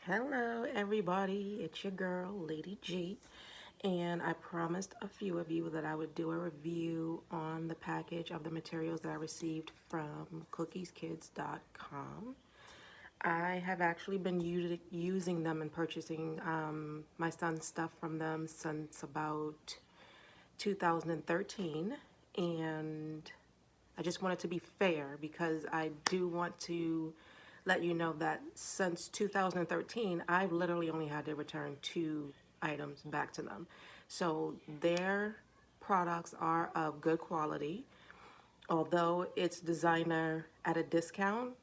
Hello everybody, it's your girl Lady G, and I promised a few of you that I would do a review on the package of the materials that I received from cookieskids.com. I have actually been using them and purchasing my son's stuff from them since about 2013, and I just want it to be fair because I do want to let you know that since 2013, I've literally only had to return 2 items back to them. So their products are of good quality. Although it's designer at a discount,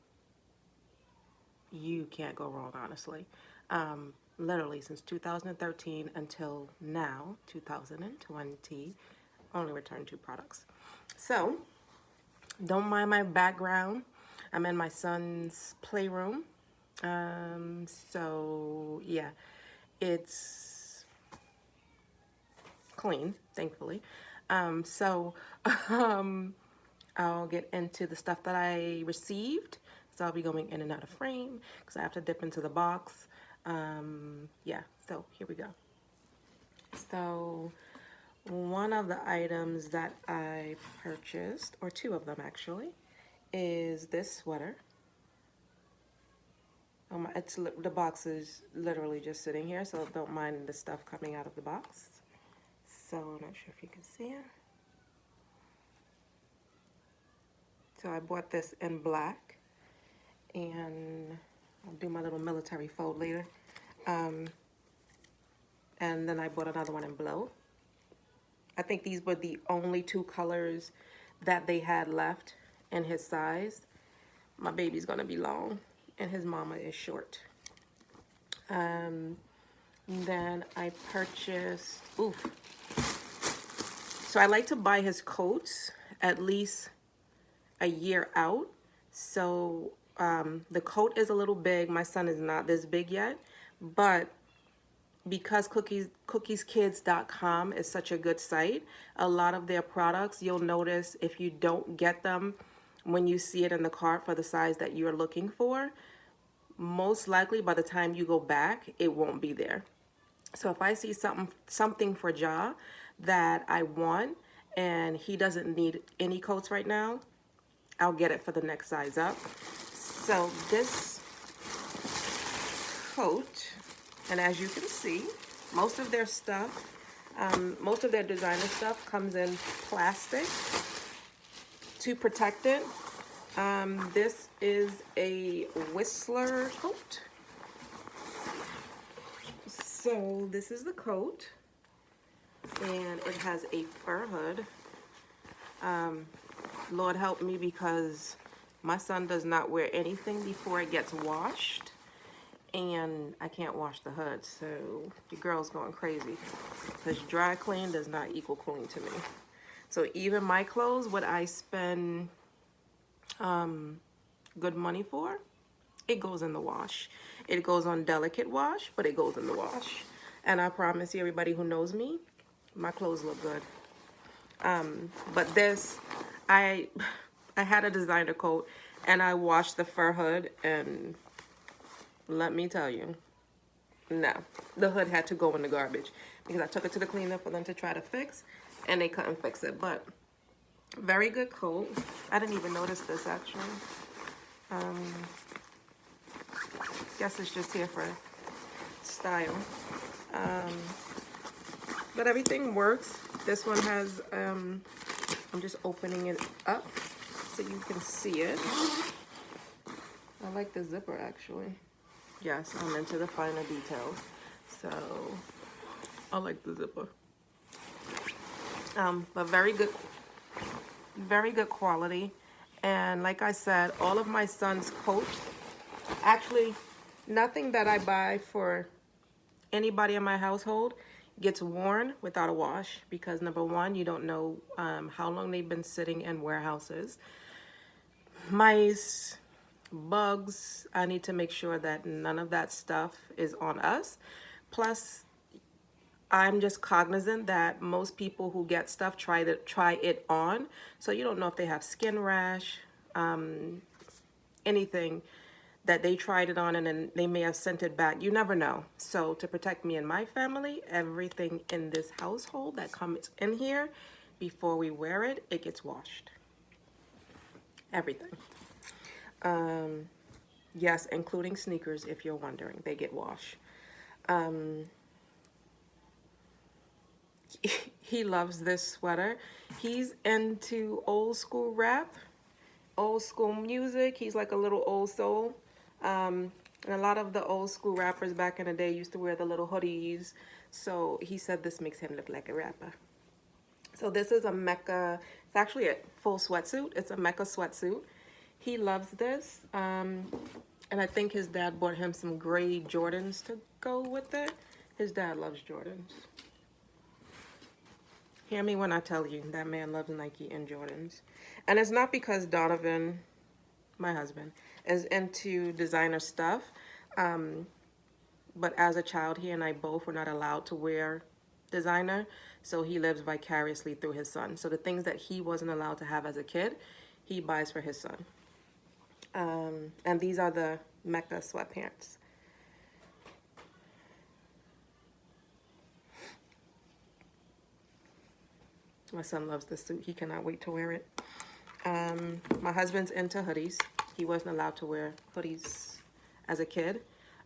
you can't go wrong, honestly. Literally since 2013 until now, 2020, only returned 2 products. So don't mind my background. I'm in my son's playroom. So yeah, it's clean, thankfully. So um, I'll get into the stuff that I received. So I'll be going in and out of frame because I have to dip into the box. Yeah, so here we go. So one of the items that I purchased, or 2 of them actually, is this sweater. It's the box is literally just sitting here, so don't mind the stuff coming out of the box. So I'm not sure if you can see it. So I bought this in black, and I'll do my little military fold later. And then I bought another one in blue. I think these were the only 2 colors that they had left in his size. My baby's gonna be long, and his mama is short. Then I purchased, so I like to buy his coats at least a year out. So the coat is a little big. My son is not this big yet, but because cookieskids.com is such a good site, a lot of their products, you'll notice if you don't get them when you see it in the cart for the size that you're looking for, most likely by the time you go back, it won't be there. So if I see something for Ja that I want and he doesn't need any coats right now, I'll get it for the next size up. So this coat, and as you can see, most of their stuff, most of their designer stuff comes in plastic to protect it. This is a Whistler coat. So this is the coat, and it has a fur hood. Lord help me, because my son does not wear anything before it gets washed, and I can't wash the hood, so the girl's going crazy because dry clean does not equal clean to me. So even my clothes, what I spend good money for, it goes in the wash. It goes on delicate wash, but it goes in the wash. And I promise you, everybody who knows me, my clothes look good. But this, I had a designer coat, and I washed the fur hood, and let me tell you, no, the hood had to go in the garbage because I took it to the cleaner for them to try to fix, and they couldn't fix it. But very good coat. I didn't even notice this actually. Guess it's just here for style. But everything works. This one has, I'm just opening it up so you can see it. I like the zipper actually. Yes, I'm into the finer details. So I like the zipper. But very good quality. And like I said, all of my son's coats, actually nothing that I buy for anybody in my household gets worn without a wash, because number one, you don't know how long they've been sitting in warehouses. Mice, bugs, I need to make sure that none of that stuff is on us. Plus, I'm just cognizant that most people who get stuff try it on, so you don't know if they have skin rash, anything. that they tried it on and then they may have sent it back. You never know. So to protect me and my family, everything in this household that comes in here, before we wear it, it gets washed. Everything. Yes, including sneakers, if you're wondering, they get washed. He loves this sweater. He's into old school rap, old school music. He's like a little old soul. And a lot of the old school rappers back in the day used to wear the little hoodies. So he said this makes him look like a rapper. So this is a Mecca, it's actually a full sweatsuit. It's a Mecca sweatsuit. He loves this. And I think his dad bought him some gray Jordans to go with it. His dad loves Jordans. Hear me when I tell you that man loves Nike and Jordans. And it's not because Donovan, my husband, is into designer stuff. But as a child, he and I both were not allowed to wear designer. So he lives vicariously through his son. So the things that he wasn't allowed to have as a kid, he buys for his son. And these are the Mecca sweatpants. My son loves this suit. He cannot wait to wear it. My husband's into hoodies. He wasn't allowed to wear hoodies as a kid.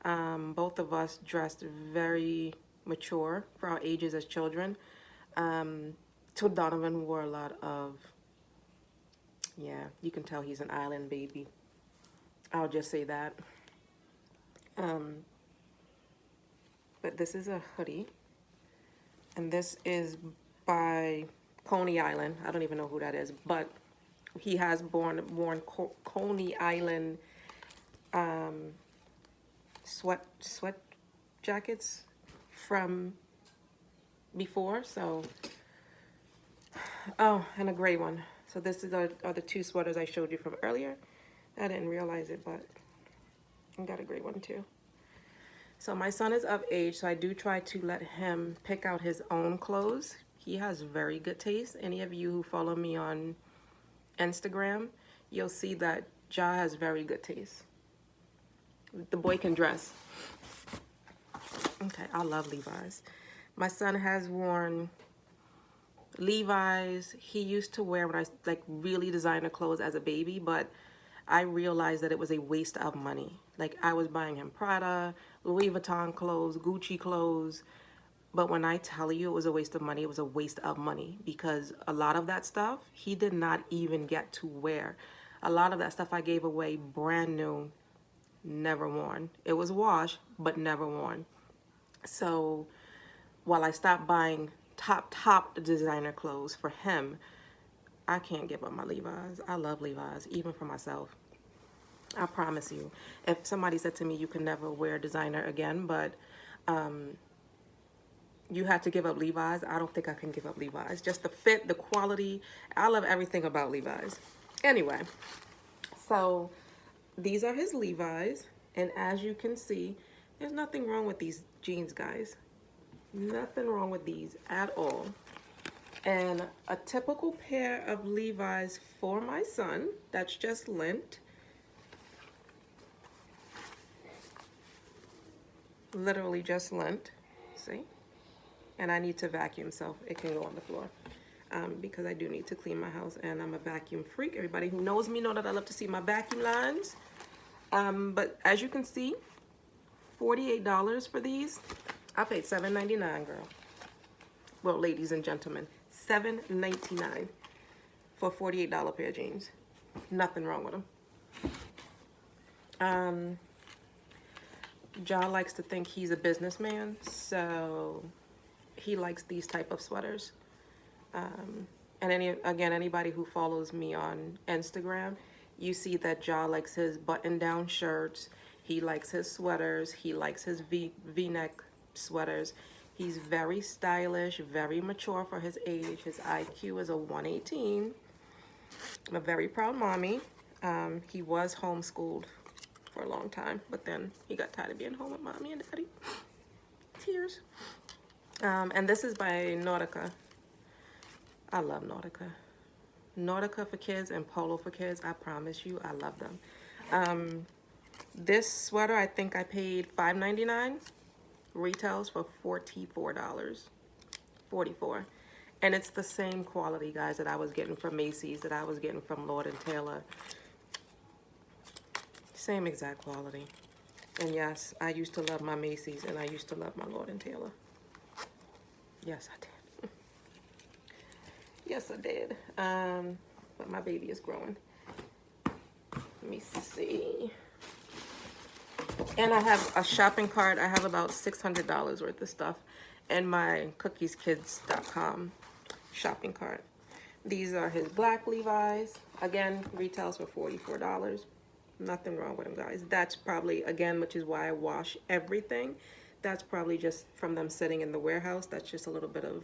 Both of us dressed very mature for our ages as children. So Donovan wore a lot of, yeah, you can tell he's an island baby. I'll just say that. But this is a hoodie. And this is by Coney Island. I don't even know who that is, but he has worn Coney Island sweat jackets from before. So, oh, and a gray one. So this is are the two sweaters I showed you from earlier. I didn't realize it, but I got a gray one too. So my son is of age, so I do try to let him pick out his own clothes. He has very good taste. Any of you who follow me on Instagram, you'll see that Ja has very good taste. The boy can dress. Okay, I love Levi's. My son has worn Levi's. He used to wear when I like really designer clothes as a baby, but I realized that it was a waste of money. Like I was buying him Prada, Louis Vuitton clothes, Gucci clothes. But when I tell you it was a waste of money, it was a waste of money because a lot of that stuff he did not even get to wear. A lot of that stuff I gave away brand new, never worn. It was washed, but never worn. So while I stopped buying top designer clothes for him, I can't give up my Levi's. I love Levi's, even for myself. I promise you. If somebody said to me, you can never wear designer again, but you had to give up Levi's, I don't think I can give up Levi's. Just the fit, the quality. I love everything about Levi's. Anyway, so these are his Levi's. And as you can see, there's nothing wrong with these jeans, guys. Nothing wrong with these at all. And a typical pair of Levi's for my son, that's just lint. Literally just lint, see? And I need to vacuum so it can go on the floor. Because I do need to clean my house and I'm a vacuum freak. Everybody who knows me know that I love to see my vacuum lines. But as you can see, $48 for these. I paid $7.99, girl. Well, ladies and gentlemen, $7.99 for a $48 pair of jeans. Nothing wrong with them. Ja likes to think he's a businessman, so he likes these type of sweaters. And anybody who follows me on Instagram, you see that Ja likes his button-down shirts. He likes his sweaters. He likes his V-neck sweaters. He's very stylish, very mature for his age. His IQ is a 118. I'm a very proud mommy. He was homeschooled for a long time, but then he got tired of being home with mommy and daddy. Tears. And this is by Nautica. I love Nautica. Nautica for kids and Polo for kids. I promise you, I love them. This sweater, I think I paid $5.99. Retails for $44. 44. And it's the same quality, guys, that I was getting from Macy's, that I was getting from Lord & Taylor. Same exact quality. And yes, I used to love my Macy's and I used to love my Lord & Taylor. Yes, I did. Yes, I did. But my baby is growing. Let me see. And I have a shopping cart. I have about $600 worth of stuff in my cookieskids.com shopping cart. These are his black Levi's. Again, retails for $44. Nothing wrong with them, guys. That's probably, again, which is why I wash everything. That's probably just from them sitting in the warehouse. That's just a little bit of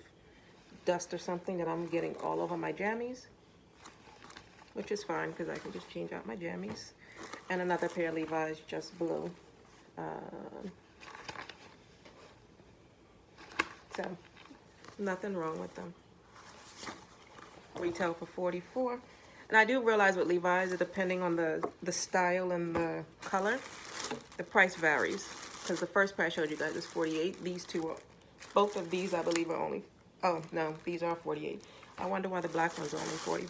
dust or something that I'm getting all over my jammies, which is fine because I can just change out my jammies. And another pair of Levi's, just blue. So nothing wrong with them. Retail for $44. And I do realize with Levi's, depending on the style and the color, the price varies. Because the first pair I showed you guys is $48. These two are, both of these I believe are only, oh no, these are $48. I wonder why the black ones are only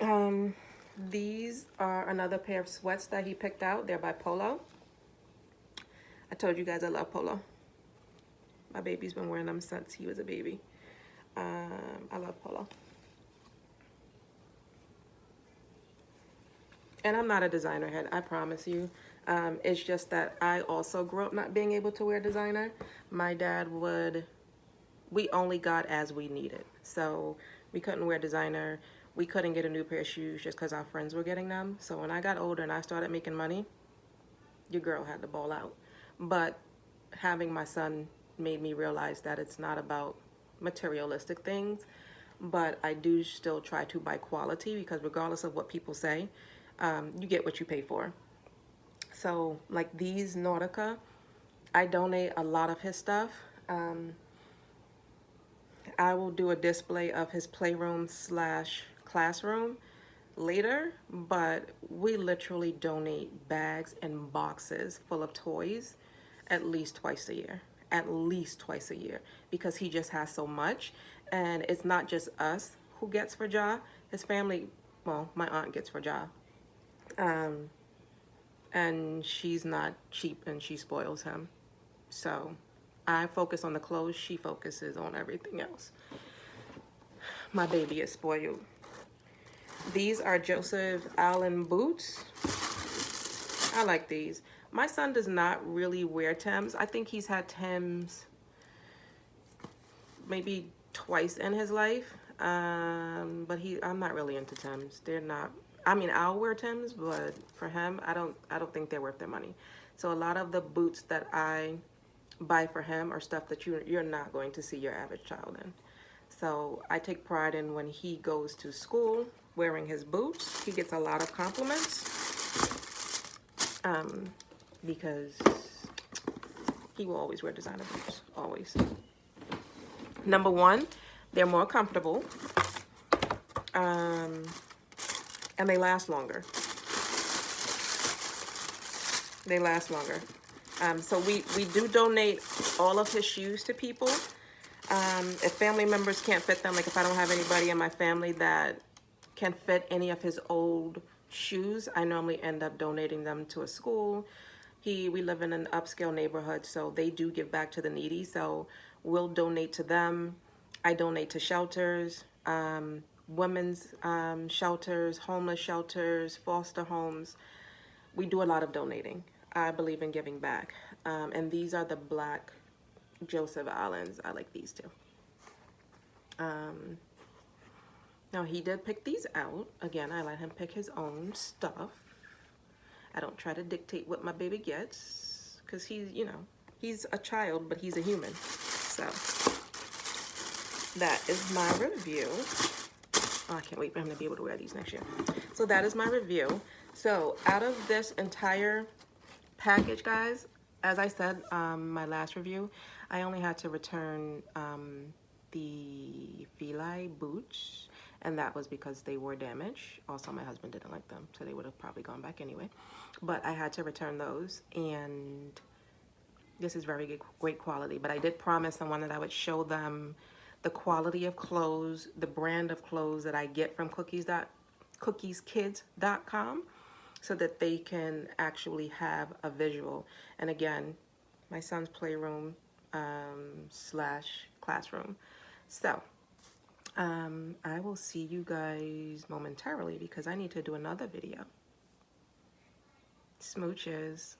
$44. These are another pair of sweats that he picked out. They're by Polo. I told you guys I love Polo. My baby's been wearing them since he was a baby. I love Polo. And I'm not a designer head, I promise you. It's just that I also grew up not being able to wear designer. My dad would, we only got as we needed. So we couldn't wear designer. We couldn't get a new pair of shoes just because our friends were getting them. So when I got older and I started making money, your girl had to ball out. But having my son made me realize that it's not about materialistic things, but I do still try to buy quality because regardless of what people say, you get what you pay for. So like these Nautica, I donate a lot of his stuff. I will do a display of his playroom / classroom later, but we literally donate bags and boxes full of toys at least twice a year. At least twice a year, because he just has so much. And it's not just us who gets for Ja. His family, well, my aunt gets for Ja. And she's not cheap and she spoils him. So I focus on the clothes, she focuses on everything else. My baby is spoiled. These are Joseph Allen boots. I like these. My son does not really wear Timbs. I think he's had Timbs maybe twice in his life. But I'm not really into Timbs. They're not, I mean, I'll wear Timbs, but for him, I don't think they're worth their money. So a lot of the boots that I buy for him are stuff that you're not going to see your average child in. So I take pride in when he goes to school wearing his boots. He gets a lot of compliments because he will always wear designer boots, always. Number one, they're more comfortable and they last longer. They last longer. So we do donate all of his shoes to people. If family members can't fit them, like if I don't have anybody in my family that can fit any of his old shoes, I normally end up donating them to a school. We live in an upscale neighborhood, so they do give back to the needy. So we'll donate to them. I donate to shelters, women's shelters, homeless shelters, foster homes. We do a lot of donating. I believe in giving back. And these are the black Joseph Allens. I like these too. Now he did pick these out. Again, I let him pick his own stuff. I don't try to dictate what my baby gets because he's, you know, he's a child, but he's a human. So that is my review. Oh, I can't wait for him to be able to wear these next year. So that is my review. So out of this entire package, guys, as I said, my last review, I only had to return the Feli boots and that was because they were damaged. Also, my husband didn't like them, so they would have probably gone back anyway. But I had to return those, and this is very good, great quality. But I did promise someone that I would show them the quality of clothes, the brand of clothes that I get from cookieskids.com, so that they can actually have a visual. And again, my son's playroom slash classroom. So I will see you guys momentarily because I need to do another video. Smooches.